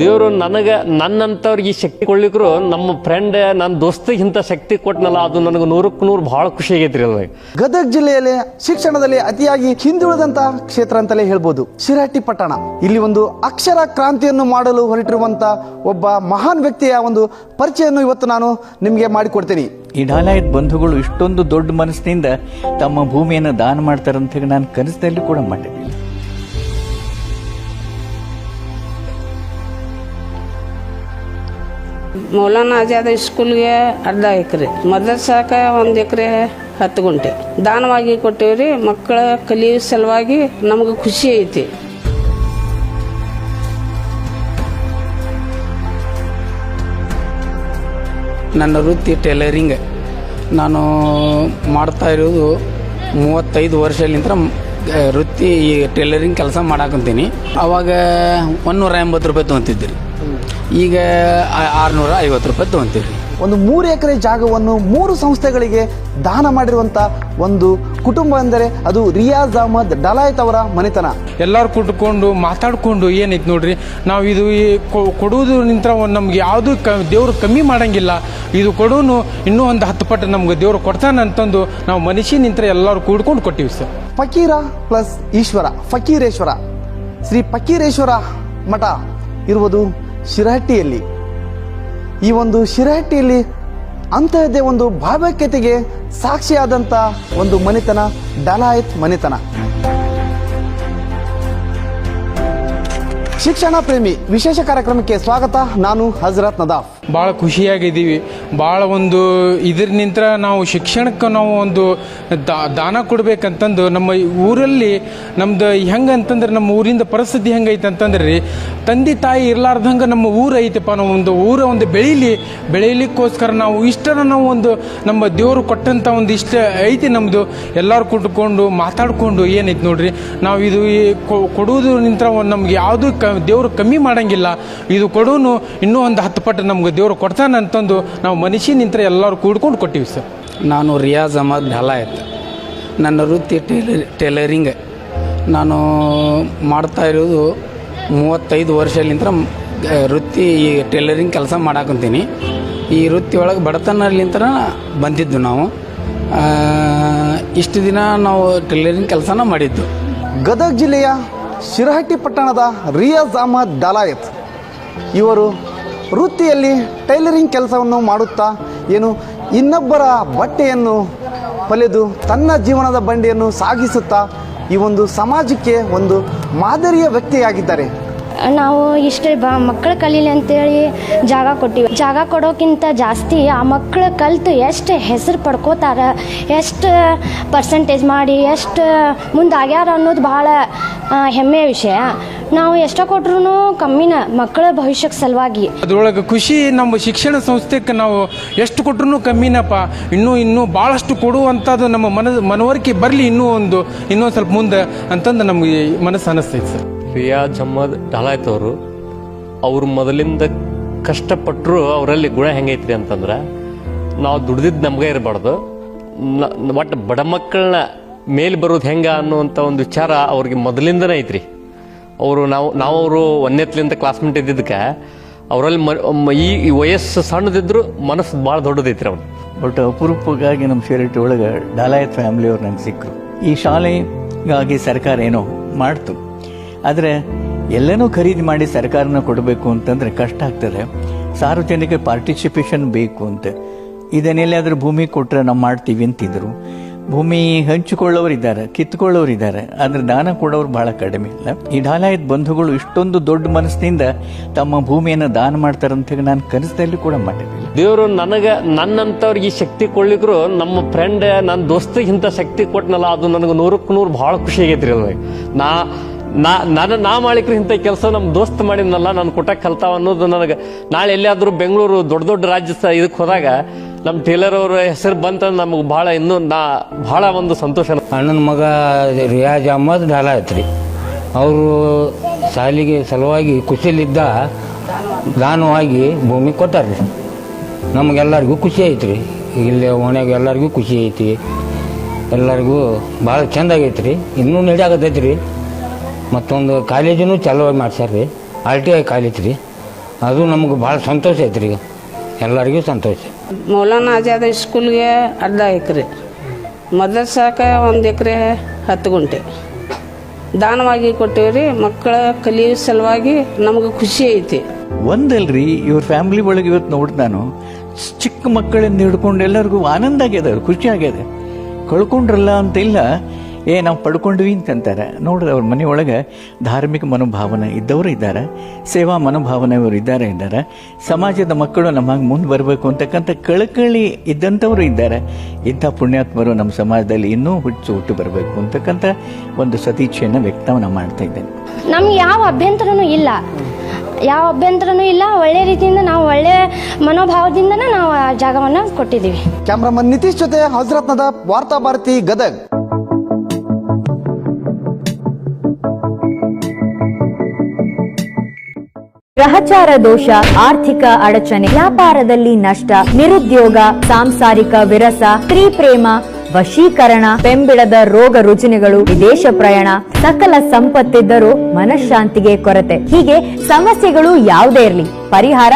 ದೇವರು ನನಗೆ ನನ್ನಂಥವ್ರಿಗೆ ಈ ಶಕ್ತಿ ಕೊಡ್ಲಿಕ್ರು ನಮ್ಮ ಫ್ರೆಂಡ್ ನನ್ನ ದೋಸ್ತಿಗೆ ಇಂಥ ಶಕ್ತಿ ಕೊಟ್ಟನಲ್ಲ, ಅದು ನನಗೆ 100ಕ್ಕೆ 100 ಭಾಳ ಖುಷಿ ಆಗೈತ್ರಿ. ಅದಾಗ ಗದಗ ಜಿಲ್ಲೆಯಲ್ಲಿ ಶಿಕ್ಷಣದಲ್ಲಿ ಅತಿಯಾಗಿ ಹಿಂದುಳಿದಂತಹ ಕ್ಷೇತ್ರ ಅಂತಲೇ ಹೇಳ್ಬೋದು ಶಿರಹಟ್ಟಿ ಪಟ್ಟಣ. ಇಲ್ಲಿ ಒಂದು ಅಕ್ಷರ ಕ್ರಾಂತಿಯನ್ನು ಮಾಡಲು ಹೊರಟಿರುವಂತ ಒಬ್ಬ ಮಹಾನ್ ವ್ಯಕ್ತಿಯ ಒಂದು ಪರಿಚಯವನ್ನು ಇವತ್ತು ನಾನು ನಿಮಗೆ ಮಾಡಿಕೊಡ್ತೀನಿ. ಈ ಡಾಲಾಯತ್ ಬಂಧುಗಳು ಇಷ್ಟೊಂದು ದೊಡ್ಡ ಮನಸ್ಸಿನಿಂದ ತಮ್ಮ ಭೂಮಿಯನ್ನು ದಾನ ಮಾಡ್ತಾರಂತ ನಾನು ಕನಸಿನಲ್ಲಿ ಕೂಡ ಮಾಡಿರಲಿಲ್ಲ. ಮೌಲಾನಾ ಆಜಾದ್ ಸ್ಕೂಲ್ಗೆ ಅರ್ಧ ಎಕರೆ, ಮದರ್ಸಾಕ 1 ಎಕರೆ 10 ಗುಂಟೆ ದಾನವಾಗಿ ಕೊಟ್ಟೇವ್ರಿ. ಮಕ್ಕಳ ಕಲಿಯೋ ಸಲುವಾಗಿ ನಮಗೆ ಖುಷಿ ಐತಿ. ನನ್ನ ವೃತ್ತಿ ಟೈಲರಿಂಗ್. ನಾನು ಮಾಡ್ತಾ ಇರೋದು 35 ವರ್ಷಲಿಂದ ವೃತ್ತಿ ಈ ಟೈಲರಿಂಗ್ ಕೆಲಸ ಮಾಡಾಕಂತೀನಿ. ಆವಾಗ 180 ರೂಪಾಯಿ ತೊಗೊಂತಿದ್ರಿ, ಈಗ 650 ರೂಪಾಯಿ ತೊಗೊಂತೀವಿ. ಒಂದು 3 ಎಕರೆ ಜಾಗವನ್ನು 3 ಸಂಸ್ಥೆಗಳಿಗೆ ದಾನ ಮಾಡಿರುವಂತ ಒಂದು ಕುಟುಂಬ ಎಂದರೆ ಅದು ರಿಯಾಜ್ ಅಹಮದ್ ಡಲಾಯತ್ ಅವರ ಮನೆತನ. ಎಲ್ಲರೂ ಕುಟ್ಕೊಂಡು ಮಾತಾಡ್ಕೊಂಡು ಏನೈತಿ ನೋಡ್ರಿ, ನಾವು ಇದು ಕೊಡುವುದು ನಿಂತ್ರ ನಮ್ಗೆ ಯಾವುದು ದೇವ್ರು ಕಮ್ಮಿ ಮಾಡಂಗಿಲ್ಲ. ಇದು ಕೊಡೋನು ಇನ್ನೂ ಒಂದು 10 ಪಟ್ಟು ನಮ್ಗೆ ದೇವ್ರು ಕೊಡ್ತಾನೆ ಅಂತಂದು ನಾವು ಮನುಷ್ಯ ನಿಂತ್ರ ಎಲ್ಲರೂ ಕೂಡ್ಕೊಂಡು ಕೊಟ್ಟಿವಿ ಸರ್. ಫಕೀರ ಪ್ಲಸ್ ಈಶ್ವರ, ಫಕೀರೇಶ್ವರ, ಶ್ರೀ ಫಕೀರೇಶ್ವರ ಮಠ ಇರುವುದು ಶಿರಹಟ್ಟಿಯಲ್ಲಿ. ಈ ಒಂದು ಶಿರಹಟ್ಟಿಯಲ್ಲಿ ಅಂತಹದ್ದೇ ಒಂದು ಭಾವೈಕ್ಯತೆಗೆ ಸಾಕ್ಷಿಯಾದಂಥ ಒಂದು ಮನೆತನ ಡಲಾಯತ್ ಮನೆತನ. ಶಿಕ್ಷಣ ಪ್ರೇಮಿ ವಿಶೇಷ ಕಾರ್ಯಕ್ರಮಕ್ಕೆ ಸ್ವಾಗತ. ನಾನು ಹಜರತ್ ನದಾಫ್. ಭಾಳ ಖುಷಿಯಾಗಿದ್ದೀವಿ. ಭಾಳ ಒಂದು ಇದ್ರ ನಿಂತ್ರ ನಾವು ಶಿಕ್ಷಣಕ್ಕೆ ನಾವು ಒಂದು ದಾನ ಕೊಡ್ಬೇಕಂತಂದು ನಮ್ಮ ಊರಲ್ಲಿ ನಮ್ದು ಹೆಂಗಂತಂದ್ರೆ ನಮ್ಮ ಊರಿಂದ ಪರಿಸ್ಥಿತಿ ಹೆಂಗೈತೆ ಅಂತಂದ್ರೆ ರೀ, ತಂದೆ ತಾಯಿ ಇರ್ಲಾರ್ದಂಗೆ ನಮ್ಮ ಊರು ಐತಪ್ಪ. ನಾವು ಒಂದು ಊರ ಒಂದು ಬೆಳೀಲಿಕ್ಕೋಸ್ಕರ ನಾವು ಇಷ್ಟರ ನಾವು ಒಂದು ನಮ್ಮ ದೇವರು ಕೊಟ್ಟಂಥ ಒಂದು ಇಷ್ಟ ಐತಿ ನಮ್ಮದು. ಎಲ್ಲರೂ ಕುಟ್ಕೊಂಡು ಮಾತಾಡ್ಕೊಂಡು ಏನೈತಿ ನೋಡ್ರಿ, ನಾವು ಇದು ಕೊಡುವುದು ನಿಂತ್ರ ನಮ್ಗೆ ಯಾವುದು ದೇವರು ಕಮ್ಮಿ ಮಾಡಂಗಿಲ್ಲ. ಇದು ಕೊಡೋನು ಇನ್ನೂ ಒಂದು 10 ಪಟ್ಟು ನಮ್ಗೆ ದೇವರು ಕೊಡ್ತಾನೆ ಅಂತಂದು ನಾವು ಮನುಷ್ಯ ನಿಂತರ ಎಲ್ಲರೂ ಕೂಡ್ಕೊಂಡು ಕೊಟ್ಟಿವಿ ಸರ್. ನಾನು ರಿಯಾಜ್ ಅಹಮದ್ ಡಲಾಯತ್. ನನ್ನ ವೃತ್ತಿ ಟೈಲರಿಂಗ್. ನಾನು ಮಾಡ್ತಾ ಇರೋದು 35 ವರ್ಷಲಿಂದ ವೃತ್ತಿ ಈ ಟೈಲರಿಂಗ್ ಕೆಲಸ ಮಾಡಾಕಂತೀನಿ. ಈ ವೃತ್ತಿ ಒಳಗೆ ಬಡತನಲಿಂತ ಬಂದಿದ್ದು ನಾವು. ಇಷ್ಟು ದಿನ ನಾವು ಟೈಲರಿಂಗ್ ಕೆಲಸನ ಮಾಡಿದ್ದು. ಗದಗ ಜಿಲ್ಲೆಯ ಶಿರಹಟ್ಟಿ ಪಟ್ಟಣದ ರಿಯಾಜ್ ಅಹಮದ್ ಡಲಾಯತ್ ಇವರು ವೃತ್ತಿಯಲ್ಲಿ ಟೈಲರಿಂಗ್ ಕೆಲಸವನ್ನು ಮಾಡುತ್ತಾ ಇನ್ನೊಬ್ಬರ ಬಟ್ಟೆಯನ್ನು ಹೊಲೆದು ತನ್ನ ಜೀವನದ ಬಂಡಿಯನ್ನು ಸಾಗಿಸುತ್ತಾ ಈ ಒಂದು ಸಮಾಜಕ್ಕೆ ಒಂದು ಮಾದರಿಯ ವ್ಯಕ್ತಿಯಾಗಿದ್ದಾರೆ. ನಾವು ಇಷ್ಟೇ ಮಕ್ಕಳು ಕಲೀಲಿ ಅಂತೇಳಿ ಜಾಗ ಕೊಟ್ಟಿವಿ. ಜಾಗ ಕೊಡೋಕ್ಕಿಂತ ಜಾಸ್ತಿ ಆ ಮಕ್ಕಳು ಕಲಿತು ಎಷ್ಟು ಹೆಸರು ಪಡ್ಕೋತಾರ, ಎಷ್ಟು ಪರ್ಸೆಂಟೇಜ್ ಮಾಡಿ ಎಷ್ಟು ಮುಂದಾಗ್ಯಾರ ಅನ್ನೋದು ಭಾಳ ಹೆಮ್ಮೆಯ ವಿಷಯ. ನಾವು ಎಷ್ಟೋ ಕೊಟ್ರು ಕಮ್ಮಿನ ಮಕ್ಕಳ ಭವಿಷ್ಯಕ್ಕೆ ಸಲುವಾಗಿ. ಅದರೊಳಗೆ ಖುಷಿ ನಮ್ಮ ಶಿಕ್ಷಣ ಸಂಸ್ಥೆಗೆ ನಾವು ಎಷ್ಟು ಕೊಟ್ರು ಕಮ್ಮಿನಪ್ಪ. ಇನ್ನೂ ಭಾಳಷ್ಟು ಕೊಡುವಂಥದ್ದು ನಮ್ಮ ಮನವರಿಕೆ ಬರಲಿ, ಇನ್ನೊಂದು ಸ್ವಲ್ಪ ಮುಂದೆ ಅಂತಂದು ನಮಗೆ ಮನಸ್ಸು ಅನ್ನಿಸ್ತೈತೆ ಸರ್. ರಿಯಾಜ್ ಅಹಮದ್ ಡಲಾಯತ್ ಅವರು ಮೊದಲಿಂದ ಕಷ್ಟಪಟ್ಟರು ಅವರಲ್ಲಿ ಗುಣ ಹೆಂಗೈತ್ರಿ ಅಂತಂದ್ರೆ, ನಾವು ದುಡ್ದಿದ್ದು ನಮ್ಗೆ ಇರಬಾರ್ದು, ಒಟ್ಟು ಬಡ ಮಕ್ಕಳನ್ನ ಮೇಲೆ ಬರೋದು ಹೆಂಗ ಅನ್ನುವಂಥ ಒಂದು ವಿಚಾರ ಅವ್ರಿಗೆ ಮೊದಲಿಂದನೇ ಐತ್ರಿ. ನಾವು ಅವರು 1ನೇತ್ಲಿಂದ ಕ್ಲಾಸ್ಮೇಟ್ ಇದ್ದಿದ್ದಕ್ಕೆ ಅವರಲ್ಲಿ ಈ ವಯಸ್ಸು ಸಣ್ಣದಿದ್ರು ಮನಸ್ಸು ಭಾಳ ದೊಡ್ಡದೈತ್ರಿ ಅವ್ರು. ಬಟ್ ಅಪರೂಪವಾಗಿ ನಮ್ಮ ಶಿರಹಟ್ಟಿ ಒಳಗೆ ಡಲಾಯತ್ ಫ್ಯಾಮಿಲಿಯವ್ರು ನನಗೆ ಸಿಕ್ಕರು. ಈ ಶಾಲೆಗಾಗಿ ಸರ್ಕಾರ ಏನೋ ಮಾಡ್ತು, ಆದರೆ ಎಲ್ಲನೂ ಖರೀದಿ ಮಾಡಿ ಸರ್ಕಾರನ ಕೊಡಬೇಕು ಅಂತಂದರೆ ಕಷ್ಟ ಆಗ್ತದೆ. ಸಾರ್ವಜನಿಕ ಪಾರ್ಟಿಸಿಪೇಷನ್ ಬೇಕು ಅಂತ. ಇದನ್ನೆಲ್ಲಾದರೂ ಭೂಮಿ ಕೊಟ್ಟರೆ ನಾವು ಮಾಡ್ತೀವಿ ಅಂತಿದ್ರು. ಭೂಮಿ ಹಂಚಿಕೊಳ್ಳೋರಿದ್ದಾರೆ, ಕಿತ್ಕೊಳ್ಳೋರಿದ್ದಾರೆ, ಆದರೆ ದಾನ ಕೊಡೋರು ಭಾಳ ಕಡಿಮೆ ಇಲ್ಲ. ಈ ಡಾಲಾಯತ್ ಬಂಧುಗಳು ಇಷ್ಟೊಂದು ದೊಡ್ಡ ಮನಸ್ಸಿನಿಂದ ತಮ್ಮ ಭೂಮಿಯನ್ನು ದಾನ ಮಾಡ್ತಾರಂತ ನಾನು ಕನಸಿನಲ್ಲಿ ಕೂಡ ಮಾಡಿರಲಿಲ್ಲ. ದೇವರು ನನಗೆ ನನ್ನಂಥವ್ರಿಗೆ ಈ ಶಕ್ತಿ ಕೊಡ್ಲಿಕ್ರು ನಮ್ಮ ಫ್ರೆಂಡ್ ನನ್ನ ದೋಸ್ತಿಗೆ ಇಂಥ ಶಕ್ತಿ ಕೊಟ್ಟನಲ್ಲ, ಅದು ನನಗೆ 100ಕ್ಕೆ 100 ಭಾಳ ಖುಷಿ ಆಗೈತ್ರಿ. ಅದಾಗ ನಾ ಮಾಡಿಕ್ರಿ ಇಂಥ ಕೆಲಸ ನಮ್ಮ ದೋಸ್ತ್ ಮಾಡಿದ್ನಲ್ಲ, ನಾನು ಕೊಟ್ಟಕ್ಕೆ ಕಲ್ತಾವ ಅನ್ನೋದು ನನಗೆ ನಾಳೆ ಎಲ್ಲಿಯಾದರೂ ಬೆಂಗಳೂರು ದೊಡ್ಡ ರಾಜ್ಯ ಇದಕ್ಕೆ ಹೋದಾಗ ನಮ್ಮ ಟೇಲರ್ ಅವ್ರ ಹೆಸರು ಬಂತಂದ್ರೆ ನಮಗೆ ಭಾಳ ಒಂದು ಸಂತೋಷ. ಅಣ್ಣನ ಮಗ ರಿಯಾಜ್ ಅಹಮದ್ ಡಲಾಯತ್ ರೀ. ಅವರು ಶಾಲೆಗೆ ಸಲುವಾಗಿ ಖುಷಿಲಿದ್ದ ದಾನವಾಗಿ ಭೂಮಿ ಕೊಟ್ಟಾರ್ರಿ. ನಮಗೆಲ್ಲರಿಗೂ ಖುಷಿ ಐತ್ರಿ. ಇಲ್ಲಿ ಓಣ್ಯಾಗ ಎಲ್ಲರಿಗೂ ಖುಷಿ ಐತಿ, ಎಲ್ಲರಿಗೂ ಭಾಳ ಚೆಂದ ಆಗೈತೆ ರೀ. ಇನ್ನೂ ನಡೆಯಾಗತೈತೆ ರೀ. ಮತ್ತೊಂದು ಕಾಲೇಜೂ ಚಾಲುವಾಗಿ ಮಾಡ್ಸ್ಯಾರ ರೀ, RTI ಕಾಲೇಜ್ ರೀ. ಅದು ನಮ್ಗೆ ಭಾಳ ಸಂತೋಷ ಐತ್ರಿ. ಈಗ ಎಲ್ಲರಿಗೂ ಸಂತೋಷ. ಮೌಲಾನಾ ಆಜಾದ್ ಸ್ಕೂಲ್ಗೆ ಅರ್ಧ ಎಕರೆ, ಮದರ್ಸಾಕ 1 ಎಕರೆ 10 ಗುಂಟೆ ದಾನವಾಗಿ ಕೊಟ್ಟೇವ್ರಿ. ಮಕ್ಕಳ ಕಲಿಯೋ ಸಲುವಾಗಿ ನಮಗೆ ಖುಷಿ ಐತಿ. ಒಂದಲ್ರಿ, ಇವ್ರ ಫ್ಯಾಮಿಲಿ ಒಳಗೆ ಇವತ್ತು ನೋಡಿ ನಾನು ಚಿಕ್ಕ ಮಕ್ಕಳಿಂದ ಹಿಡ್ಕೊಂಡು ಎಲ್ಲರಿಗೂ ಆನಂದ ಆಗ್ಯದ, ಖುಷಿ ಆಗ್ಯದ. ಕಳ್ಕೊಂಡ್ರಲ್ಲ ಅಂತ ಇಲ್ಲ, ನಾವು ಪಡ್ಕೊಂಡ್ವಿ ಅಂತಂತಾರೆ. ನೋಡ್ರಿ ಅವ್ರ ಮನೆಯೊಳಗೆ ಧಾರ್ಮಿಕ ಮನೋಭಾವನೆ ಇದ್ದವರು ಇದ್ದಾರೆ, ಸೇವಾ ಮನೋಭಾವನೆಯವರು ಇದ್ದಾರೆ. ಸಮಾಜದ ಮಕ್ಕಳು ನಮಗೆ ಮುಂದೆ ಬರಬೇಕು ಅಂತಕ್ಕಂಥ ಕಳಕಳಿ ಇದ್ದಂಥವರು ಇದ್ದಾರೆ. ಇಂಥ ಪುಣ್ಯಾತ್ಮರು ನಮ್ಮ ಸಮಾಜದಲ್ಲಿ ಇನ್ನೂ ಹುಟ್ಟು ಬರಬೇಕು ಅಂತಕ್ಕಂಥ ಒಂದು ಸತೀಚ್ಛೆಯನ್ನು ವ್ಯಕ್ತವನ್ನು ಮಾಡ್ತಾ ಇದ್ದೇನೆ. ನಮ್ಗೆ ಯಾವ ಅಭ್ಯಂತರನೂ ಇಲ್ಲ, ಒಳ್ಳೆ ರೀತಿಯಿಂದ ನಾವು ಒಳ್ಳೆ ಮನೋಭಾವದಿಂದನೇ ನಾವು ಆ ಜಾಗವನ್ನು ಕೊಟ್ಟಿದ್ದೀವಿ. ಕ್ಯಾಮ್ರಾಮನ್ ನಿತೀಶ್ ಜೊತೆ ಹಜರತ್ ನದಾಬ್, ವಾರ್ತಾ ಭಾರತಿ, ಗದಗ್. ಗ್ರಹಚಾರ ದೋಷ, ಆರ್ಥಿಕ ಅಡಚಣೆ, ವ್ಯಾಪಾರದಲ್ಲಿ ನಷ್ಟ, ನಿರುದ್ಯೋಗ, ಸಾಂಸಾರಿಕ ವಿರಸ, ಸ್ತ್ರೀ ಪ್ರೇಮ, ವಶೀಕರಣ, ಬೆಂಬಿಡದ ರೋಗ ರುಜಿನಗಳು, ವಿದೇಶ ಪ್ರಯಾಣ, ಸಕಲ ಸಂಪತ್ತಿದ್ದರೂ ಮನಃಶಾಂತಿಗೆ ಕೊರತೆ, ಹೀಗೆ ಸಮಸ್ಯೆಗಳು ಯಾವುದೇ ಇರಲಿ ಪರಿಹಾರ